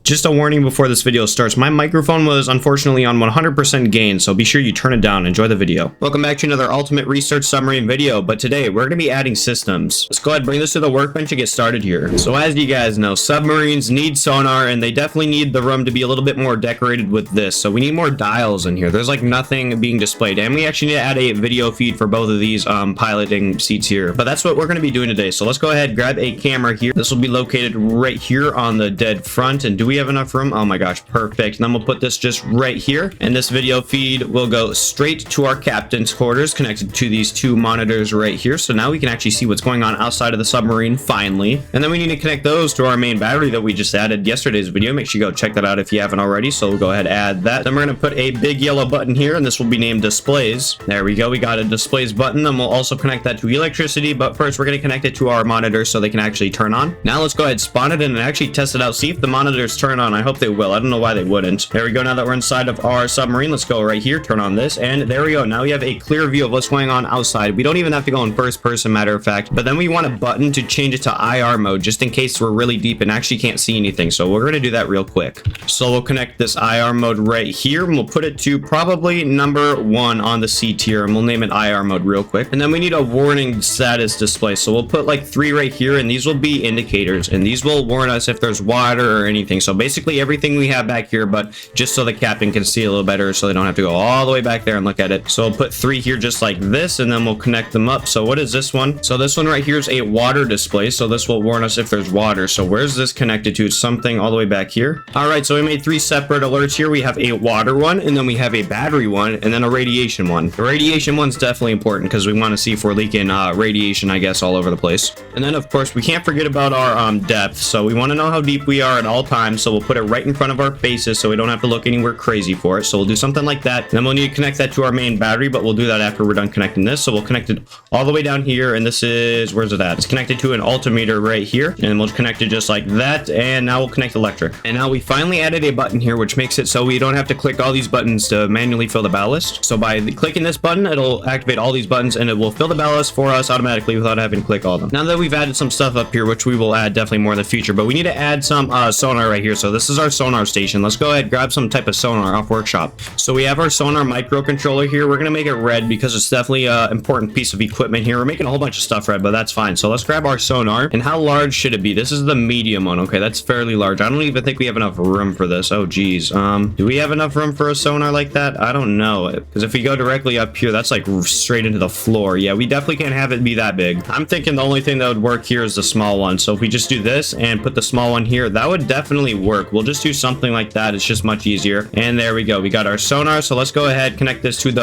Just a warning before this video starts, my microphone was unfortunately on 100% gain, so be sure you turn it down. Enjoy the video. Welcome back to another Ultimate Research Submarine video, but today we're going to be adding systems. Let's go ahead and bring this to the workbench and get started here. So as you guys know, submarines need sonar, and they definitely need the room to be a little bit more decorated with this. So we need more dials in here. There's like nothing being displayed, and we actually need to add a video feed for both of these piloting seats here. But that's what we're going to be doing today. So let's go ahead, grab a camera here. This will be located right here on the dead front, and do we have enough room? Oh my gosh, perfect. And then we'll put this just right here, and this video feed will go straight to our captain's quarters connected to these two monitors right here. So now we can actually see what's going on outside of the submarine finally. And then we need to connect those to our main battery that we just added yesterday's video. Make sure you go check that out if you haven't already. So we'll go ahead and add that. Then we're going to put a big yellow button here, and this will be named displays. There we go. We got a displays button. Then we'll also connect that to electricity, but first we're going to connect it to our monitor so they can actually turn on. Now let's go ahead, spawn it in, and actually test it out, see if the monitors turn on. I hope they will. I don't know why they wouldn't. There we go. Now that we're inside of our submarine, let's go right here, turn on this, and there we go. Now we have a clear view of what's going on outside. We don't even have to go in first person, matter of fact, but then we want a button to change it to IR mode just in case we're really deep and actually can't see anything. So we're going to do that real quick. So we'll connect this IR mode right here, and we'll put it to probably number 1 on the C tier, and we'll name it IR mode real quick. And then we need a warning status display. So we'll put like 3 right here, and these will be indicators, and these will warn us if there's water or anything. So basically everything we have back here, but just so the captain can see a little better, so they don't have to go all the way back there and look at it. So we'll put 3 here just like this, and then we'll connect them up. So what is this one? So this one right here is a water display, so this will warn us if there's water. So where's this connected to? Something all the way back here. All right, so we made 3 separate alerts here. We have a water one, and then we have a battery one, and then a radiation one. The radiation one's definitely important because we want to see if we're leaking radiation, I guess, all over the place. And then of course we can't forget about our depth. So we want to know how deep we are at all times, so we'll put it right in front of our faces so we don't have to look anywhere crazy for it. So we'll do something like that. Then we'll need to connect that to our main battery, but we'll do that after we're done connecting this. So we'll connect it all the way down here, and this is, where's it at? It's connected to an altimeter right here, and we'll connect it just like that. And now we'll connect electric. And now we finally added a button here, which makes it so we don't have to click all these buttons to manually fill the ballast. So by clicking this button, it'll activate all these buttons, and it will fill the ballast for us automatically without having to click all of them. Now that we've added some stuff up here, which we will add definitely more in the future, but we need to add some sonar right here. So this is our sonar station. Let's go ahead, grab some type of sonar off workshop. So we have our sonar microcontroller here. We're going to make it red because it's definitely an important piece of equipment here. We're making a whole bunch of stuff red, but that's fine. So let's grab our sonar. And how large should it be? This is the medium one. Okay, that's fairly large. I don't even think we have enough room for this. Oh geez. Do we have enough room for a sonar like that? I don't know, because if we go directly up here, that's like straight into the floor. Yeah, we definitely can't have it be that big. I'm thinking the only thing that would work here is the small one. So if we just do this and put the small one here, that would definitely work. We'll just do something like that. It's just much easier. And there we go. We got our sonar. So let's go ahead, connect this to the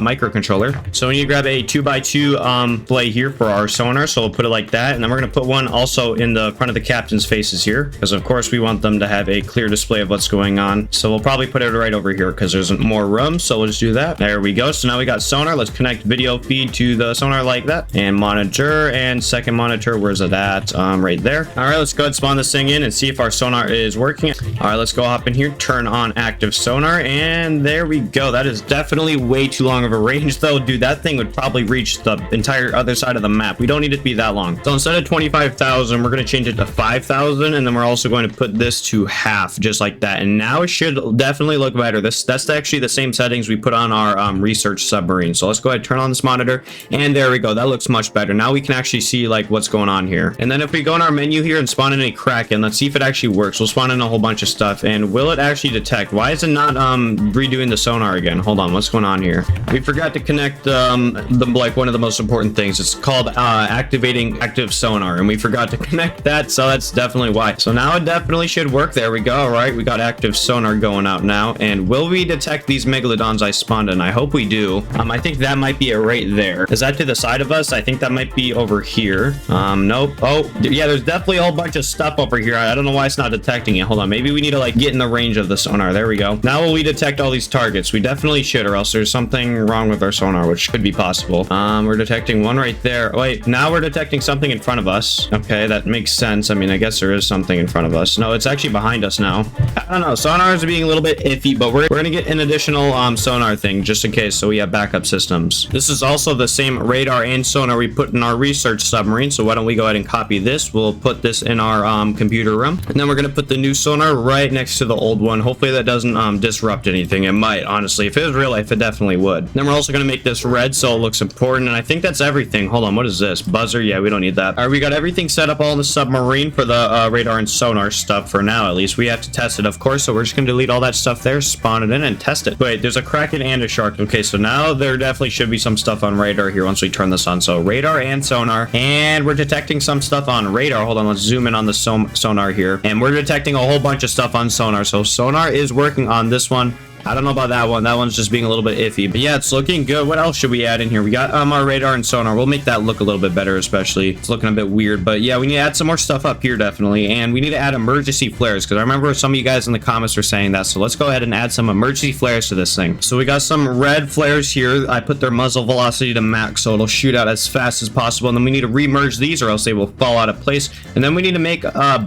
microcontroller. So we need to grab a 2x2 play here for our sonar. So we'll put it like that. And then we're going to put one also in the front of the captain's faces here, because of course we want them to have a clear display of what's going on. So we'll probably put it right over here because there's more room. So we'll just do that. There we go. So now we got sonar. Let's connect video feed to the sonar like that, and monitor, and second monitor, where's it at? Right there. All right, let's go ahead and spawn this thing in and see if our sonar is working. All right, let's go hop in here, turn on active sonar, and there we go. That is definitely way too long of a range though. Dude, that thing would probably reach the entire other side of the map. We don't need it to be that long. So instead of 25,000, we're going to change it to 5,000, and then we're also going to put this to half, just like that. And now it should definitely look better. That's actually the same settings we put on our research submarine. So let's go ahead and turn on this monitor, and there we go. That looks much better. Now we can actually see like what's going on here. And then if we go in our menu here and spawn in a Kraken, let's see if it actually works. We'll spawn in a whole bunch of stuff, and will it actually detect? Why is it not redoing the sonar again? Hold on, what's going on here? We forgot to connect like one of the most important things. It's called activating active sonar, and we forgot to connect that, so that's definitely why. So now it definitely should work. There we go. All right, we got active sonar going out now. And will we detect these megalodons I spawned in? I hope we do. I think that might be it right there. Is that to the side of us? I think that might be over here. Nope. Oh yeah, there's definitely a whole bunch of stuff over here. I don't know why it's not detecting it. Hold on, maybe we need to like get in the range of the sonar. There we go. Now will we detect all these targets? We definitely should, or else there's something wrong with our sonar, which could be possible. We're detecting one right there. Wait, now we're detecting something in front of us. Okay, that makes sense. I mean, I guess there is something in front of us. No, it's actually behind us now. I don't know, sonars are being a little bit iffy, but we're gonna get an additional sonar thing just in case, so we have backup systems. This is also the same radar and sonar we put in our research submarine, so why don't we go ahead and copy this. We'll put this in our computer room, and then we're gonna put put the new sonar right next to the old one. Hopefully that doesn't disrupt anything. It might, honestly. If it was real life, it definitely would. Then we're also going to make this red so it looks important, and I think that's everything. Hold on, what is this? Buzzer? Yeah, we don't need that. All right, we got everything set up all in the submarine for the radar and sonar stuff for now, at least. We have to test it, of course, so we're just going to delete all that stuff there, spawn it in, and test it. Wait, there's a kraken and a shark. Okay, so now there definitely should be some stuff on radar here once we turn this on. So radar and sonar, and we're detecting some stuff on radar. Hold on, let's zoom in on the sonar here, and we're detecting a whole bunch of stuff on sonar. So sonar is working on this one. I don't know about that one. That one's just being a little bit iffy. But yeah, it's looking good. What else should we add in here? We got our radar and sonar. We'll make that look a little bit better, especially. It's looking a bit weird. But yeah, we need to add some more stuff up here, definitely. And we need to add emergency flares, because I remember some of you guys in the comments were saying that. So let's go ahead and add some emergency flares to this thing. So we got some red flares here. I put their muzzle velocity to max, so it'll shoot out as fast as possible. And then we need to remerge these, or else they will fall out of place. And then we need to make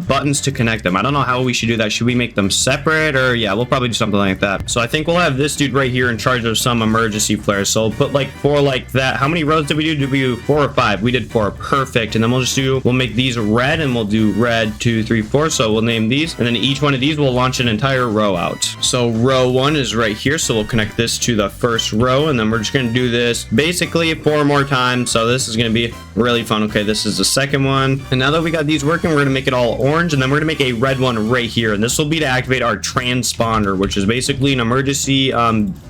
buttons to connect them. I don't know how we should do that. Should we make them separate? Or yeah, we'll probably do something like that. So I think we'll have this dude right here in charge of some emergency flares. So we'll put like 4 like that. How many rows did we do? Did we do 4 or 5? We did 4. Perfect. And then we'll make these red, and we'll do red 2 3 4. So we'll name these, and then each one of these will launch an entire row out. So row 1 is right here, so we'll connect this to the first row, and then we're just going to do this basically 4 more times. So this is going to be really fun. Okay, this is the second one, and now that we got these working, we're going to make it all orange, and then we're going to make a red one right here, and this will be to activate our transponder, which is basically an emergency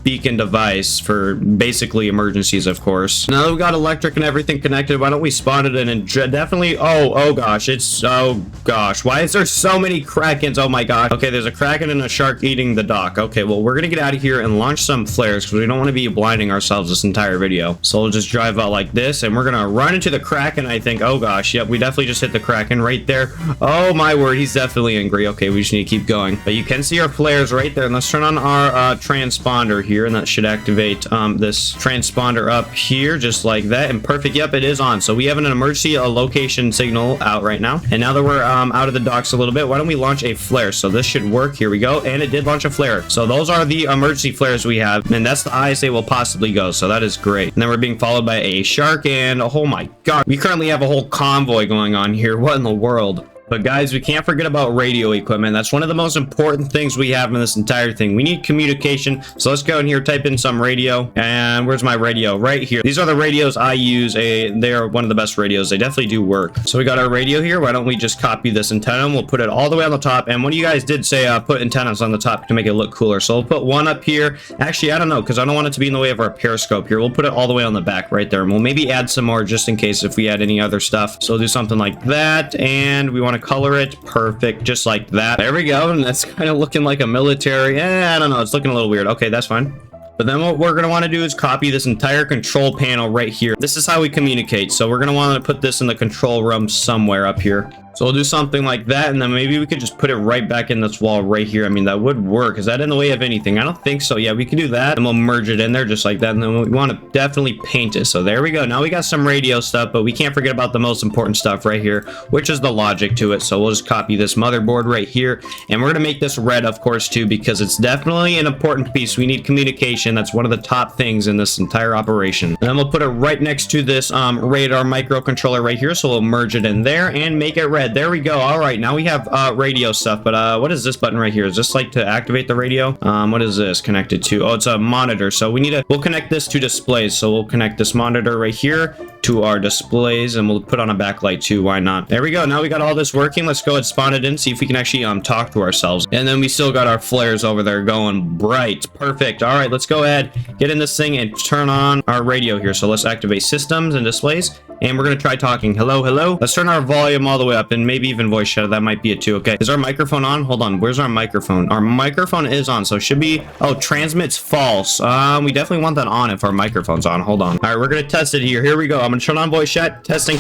beacon device for basically emergencies, of course. Now that we got electric and everything connected, why don't we spawn it in? And definitely, oh gosh, why is there so many krakens? Oh my god. Okay, there's a kraken and a shark eating the dock. Okay, well, we're gonna get out of here and launch some flares, because we don't want to be blinding ourselves this entire video. So we'll just drive out like this, and we're gonna run into the kraken, I think. Oh gosh, yep, we definitely just hit the kraken right there. Oh my word, he's definitely angry. Okay, we just need to keep going. But you can see our flares right there, and let's turn on our transponder here, and that should activate this transponder up here just like that. And perfect. Yep, it is on. So we have an emergency location signal out right now, and now that we're out of the docks a little bit, why don't we launch a flare? So this should work. Here we go, and it did launch a flare. So those are the emergency flares we have, and that's the highest they will possibly go, so that is great. And then we're being followed by a shark, and oh my god, we currently have a whole convoy going on here. What in the world? But guys, we can't forget about radio equipment. That's one of the most important things we have in this entire thing. We need communication. So let's go in here, type in some radio. And where's my radio? Right here. These are the radios I use. They are one of the best radios. They definitely do work. So we got our radio here. Why don't we just copy this antenna, and we'll put it all the way on the top. And one of you guys did say put antennas on the top to make it look cooler. So we'll put one up here. Actually, I don't know, because I don't want it to be in the way of our periscope here. We'll put it all the way on the back right there. And we'll maybe add some more just in case if we add any other stuff. So we'll do something like that. And we want to color it perfect, just like that. There we go. And that's kind of looking like a military. I don't know. It's looking a little weird. Okay, that's fine. But then what we're going to want to do is copy this entire control panel right here. This is how we communicate. So we're going to want to put this in the control room somewhere up here. So we'll do something like that, and then maybe we could just put it right back in this wall right here. I mean, that would work. Is that in the way of anything? I don't think so. Yeah, we can do that, and we'll merge it in there just like that, and then we want to definitely paint it. So there we go. Now we got some radio stuff, but we can't forget about the most important stuff right here, which is the logic to it. So we'll just copy this motherboard right here, and we're going to make this red, of course, too, because it's definitely an important piece. We need communication. That's one of the top things in this entire operation. And then we'll put it right next to this radar microcontroller right here, so we'll merge it in there and make it red. There we go. All right, now we have radio stuff, but what is this button right here? Is this like to activate the radio? What is this connected to? Oh, it's a monitor. So we'll connect this to displays. So we'll connect this monitor right here to our displays, and we'll put on a backlight too. Why not? There we go. Now we got all this working. Let's go ahead and spawn it in, see if we can actually talk to ourselves. And then we still got our flares over there going bright. Perfect. All right, let's go ahead, get in this thing and turn on our radio here. So let's activate systems and displays, and we're going to try talking. Hello, hello. Let's turn our volume all the way up, and maybe even voice chat. That might be it too. Okay, is our microphone on? Hold on, where's our microphone? Our microphone is on, so it should be, oh, transmits false. We definitely want that on if our microphone's on. Hold on. All right, we're gonna test it here. We go. I'm gonna turn on voice chat. Testing.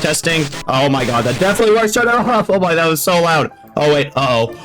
Oh my god, that definitely works. Turn it off. Oh my, that was so loud. Oh wait, oh,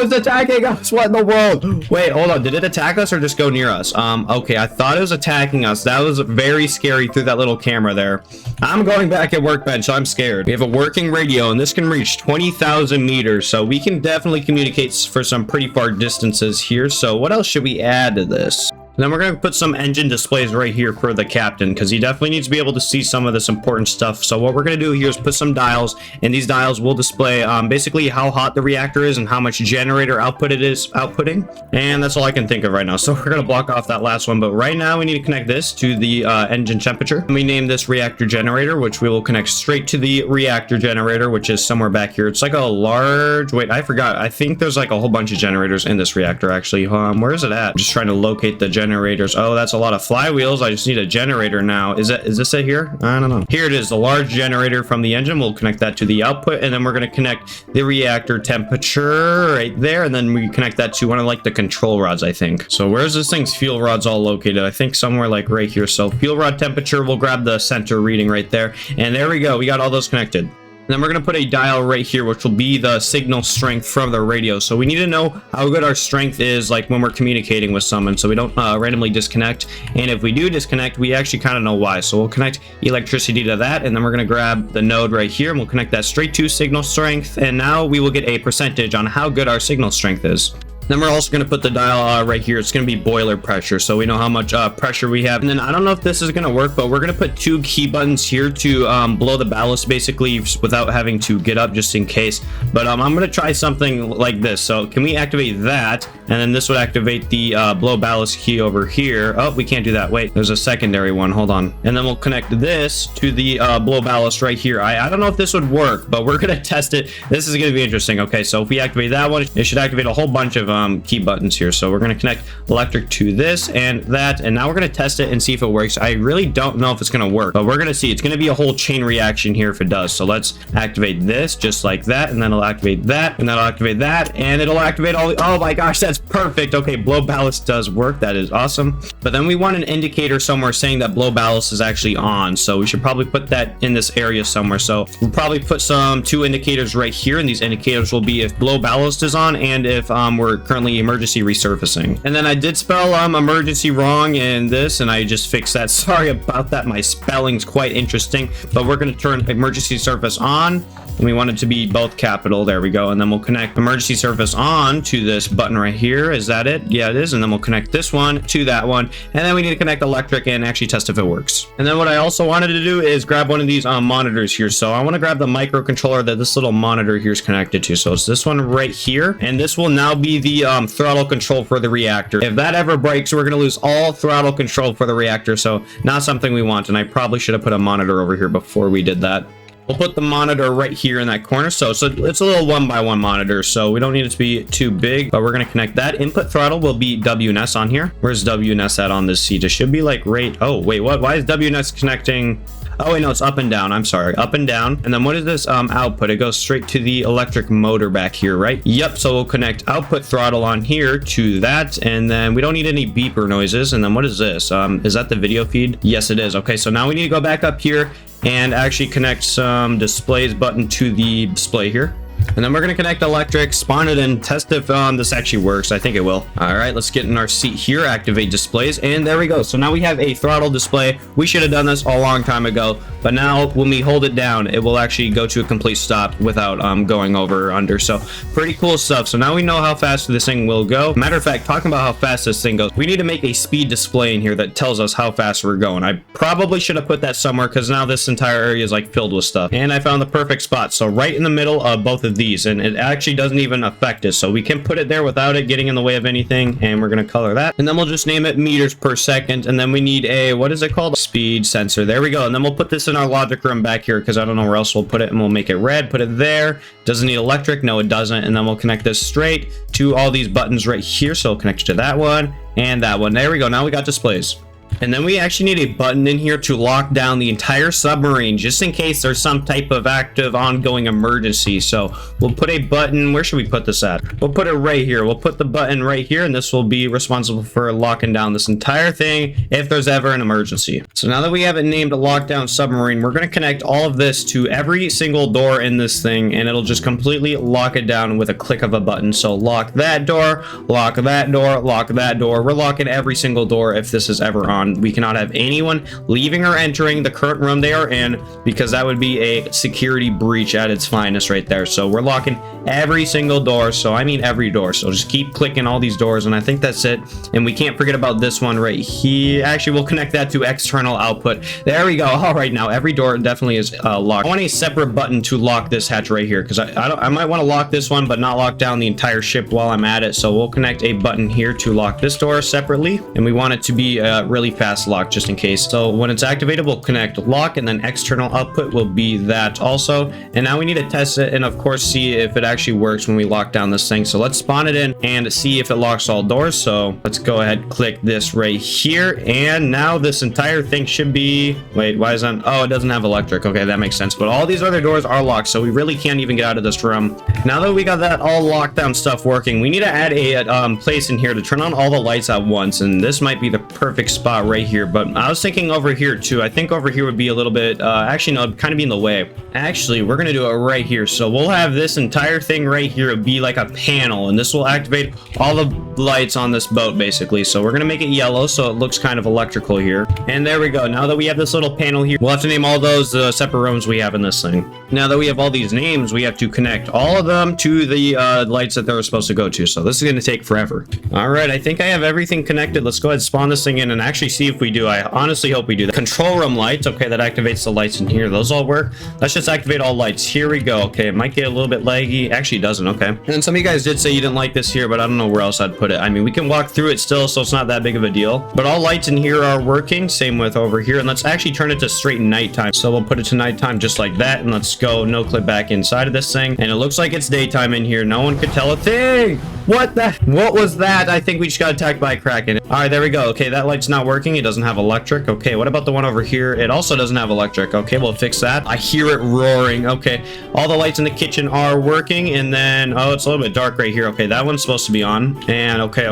it's attacking us. What in the world? Wait, hold on, did it attack us or just go near us? Okay, I thought it was attacking us. That was very scary through that little camera there. I'm going back at workbench. I'm scared. We have a working radio, and this can reach 20,000 meters, so we can definitely communicate for some pretty far distances here. So what else should we add to this? And then we're going to put some engine displays right here for the captain, because he definitely needs to be able to see some of this important stuff. So what we're going to do here is put some dials, and these dials will display basically how hot the reactor is and how much generator output it is outputting. And that's all I can think of right now. So we're going to block off that last one. But right now we need to connect this to the engine temperature. And we name this reactor generator, which we will connect straight to the reactor generator, which is somewhere back here. It's like a large, wait, I forgot. I think there's like a whole bunch of generators in this reactor actually. Where is it at? I'm just trying to locate the generators. Oh, that's a lot of flywheels. I just need a generator now. Is this it here? I don't know. Here it is, the large generator from the engine. We'll connect that to the output, and then we're going to connect the reactor temperature right there, and then we connect that to one of like the control rods, I think. So where's this thing's fuel rods all located? I think somewhere like right here. So fuel rod temperature, we'll grab the center reading right there, and there we go. We got all those connected. And then we're going to put a dial right here, which will be the signal strength from the radio. So we need to know how good our strength is, like when we're communicating with someone, so we don't randomly disconnect. And if we do disconnect, we actually kind of know why. So we'll connect electricity to that, and then we're going to grab the node right here, and we'll connect that straight to signal strength. And now we will get a percentage on how good our signal strength is. Then we're also going to put the dial right here. It's going to be boiler pressure, so we know how much pressure we have. And then I don't know if this is going to work, but we're going to put 2 key buttons here to blow the ballast basically without having to get up just in case. But I'm going to try something like this. So can we activate that? And then this would activate the blow ballast key over here. Oh, we can't do that. Wait, there's a secondary one. Hold on. And then we'll connect this to the blow ballast right here. I don't know if this would work, but we're going to test it. This is going to be interesting. Okay, so if we activate that one, it should activate a whole bunch of key buttons here. So we're going to connect electric to this and that, and now we're going to test it and see if it works. I really don't know if it's going to work, but we're going to see. It's going to be a whole chain reaction here if it does. So let's activate this just like that, and then it'll activate that, and then it'll activate that, and it'll activate all the, oh my gosh, that's perfect. Okay, blow ballast does work. That is awesome. But then we want an indicator somewhere saying that blow ballast is actually on, so we should probably put that in this area somewhere. So we'll probably put some 2 indicators right here, and these indicators will be if blow ballast is on and if we're currently emergency resurfacing. And then I did spell emergency wrong in this, and I just fixed that. Sorry about that. My spelling's quite interesting, but we're going to turn emergency surface on, and we want it to be both capital. There we go. And then we'll connect emergency surface on to this button right here. Is that it? Yeah, it is. And then we'll connect this one to that one, and then we need to connect electric and actually test if it works. And then what I also wanted to do is grab one of these monitors here. So I want to grab the microcontroller that this little monitor here is connected to. So it's this one right here, and this will now be the throttle control for the reactor. If that ever breaks, we're going to lose all throttle control for the reactor, so not something we want. And I probably should have put a monitor over here before we did that. We'll put the monitor right here in that corner. So it's a little 1x1 monitor, so we don't need it to be too big, but we're going to connect that. Input throttle will be WNS on here. Where's WNS at on this seat? It should be like right, oh wait, what? Why is WNS connecting? Oh wait, no, it's up and down. I'm sorry, up and down. And then what is this output? It goes straight to the electric motor back here, right? Yep. So we'll connect output throttle on here to that, and then we don't need any beeper noises. And then what is this? Is that the video feed? Yes, it is. Okay, so now we need to go back up here and actually connect some displays button to the display here. And then we're going to connect electric, spawn it, and test if this actually works. I think it will. All right, let's get in our seat here, activate displays, and there we go. So now we have a throttle display. We should have done this a long time ago, but now when we hold it down, it will actually go to a complete stop without going over or under. So pretty cool stuff. So now we know how fast this thing will go. Matter of fact, talking about how fast this thing goes, we need to make a speed display in here that tells us how fast we're going. I probably should have put that somewhere because now this entire area is like filled with stuff. And I found the perfect spot. So right in the middle of both of these, and it actually doesn't even affect us, so we can put it there without it getting in the way of anything. And we're going to color that, and then we'll just name it meters per second. And then we need a, what is it called, speed sensor. There we go. And then we'll put this in our logic room back here because I don't know where else we'll put it, and we'll make it red, put it there. Doesn't need electric, no it doesn't. And then we'll connect this straight to all these buttons right here, so we'll connect to that one and that one. There we go. Now we got displays. And then we actually need a button in here to lock down the entire submarine, just in case there's some type of active ongoing emergency. So we'll put a button, where should we put this at? We'll put it right here. We'll put the button right here, and this will be responsible for locking down this entire thing if there's ever an emergency. So now that we have it named a lockdown submarine, we're going to connect all of this to every single door in this thing, and it'll just completely lock it down with a click of a button. So lock that door, lock that door, lock that door. We're locking every single door if this is ever on. on. We cannot have anyone leaving or entering the current room they are in, because that would be a security breach at its finest right there. So we're locking every single door. So I mean every door. So just keep clicking all these doors, and I think that's it. And we can't forget about this one right here. Actually, we'll connect that to external output. There we go. All right, now every door definitely is locked. I want a separate button to lock this hatch right here, because I might want to lock this one but not lock down the entire ship while I'm at it. So we'll connect a button here to lock this door separately, and we want it to be really fast lock just in case. So when it's activated, we'll connect lock, and then external output will be that also. And now we need to test it and of course see if it actually works when we lock down this thing. So let's spawn it in and see if it locks all doors. So let's go ahead, click this right here, and now this entire thing should be, wait, why is that? Oh, it doesn't have electric. Okay, that makes sense. But all these other doors are locked, so we really can't even get out of this room. Now that we got that all lockdown stuff working, we need to add a place in here to turn on all the lights at once, and this might be the perfect spot right here. But I was thinking over here too. I think over here would be a little bit actually no, it'd kind of be in the way. Actually, we're gonna do it right here. So we'll have this entire thing right here be like a panel, and this will activate all the lights on this boat basically. So we're gonna make it yellow so it looks kind of electrical here, and there we go. Now that we have this little panel here, we'll have to name all those separate rooms we have in this thing. Now that we have all these names, we have to connect all of them to the lights that they're supposed to go to. So this is going to take forever. All right, I think I have everything connected. Let's go ahead and spawn this thing in and actually see if we do. I honestly hope we do. The control room lights, okay, that activates the lights in here. Those all work. Let's just activate all lights. Here we go. Okay, it might get a little bit laggy. Actually, it doesn't. Okay. And then some of you guys did say you didn't like this here, but I don't know where else I'd put it. I mean, we can walk through it still, so it's not that big of a deal. But all lights in here are working. Same with over here. And let's actually turn it to straight nighttime. So we'll put it to nighttime just like that. And let's go no clip back inside of this thing. And it looks like it's daytime in here. No one could tell a thing. What was that? I think we just got attacked by a kraken. All right, there we go. Okay, that light's not working. It doesn't have electric. Okay, what about the one over here? It also doesn't have electric. Okay, we'll fix that. I hear it roaring. Okay, all the lights in the kitchen are working, and then oh, it's a little bit dark right here. Okay, that one's supposed to be on, and okay,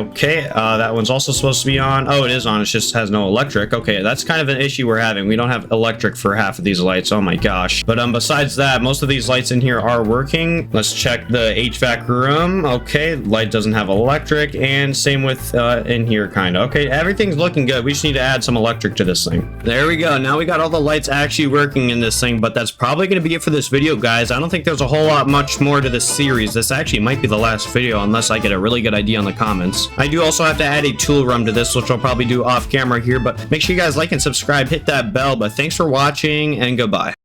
that one's also supposed to be on. Oh, it is on. It just has no electric. Okay, that's kind of an issue we're having. We don't have electric for half of these lights. Oh my gosh. But besides that, most of these lights in here are working. Let's check the HVAC room. Okay, light doesn't have electric, and same with in here kind of. Okay, everything's looking good. We just need to add some electric to this thing. There we go. Now we got all the lights actually working in this thing, but that's probably going to be it for this video, guys. I don't think there's a whole lot much more to this series. This actually might be the last video unless I get a really good idea in the comments. I do also have to add a tool room to this, which I'll probably do off camera here, but make sure you guys like and subscribe, hit that bell. But thanks for watching, and goodbye.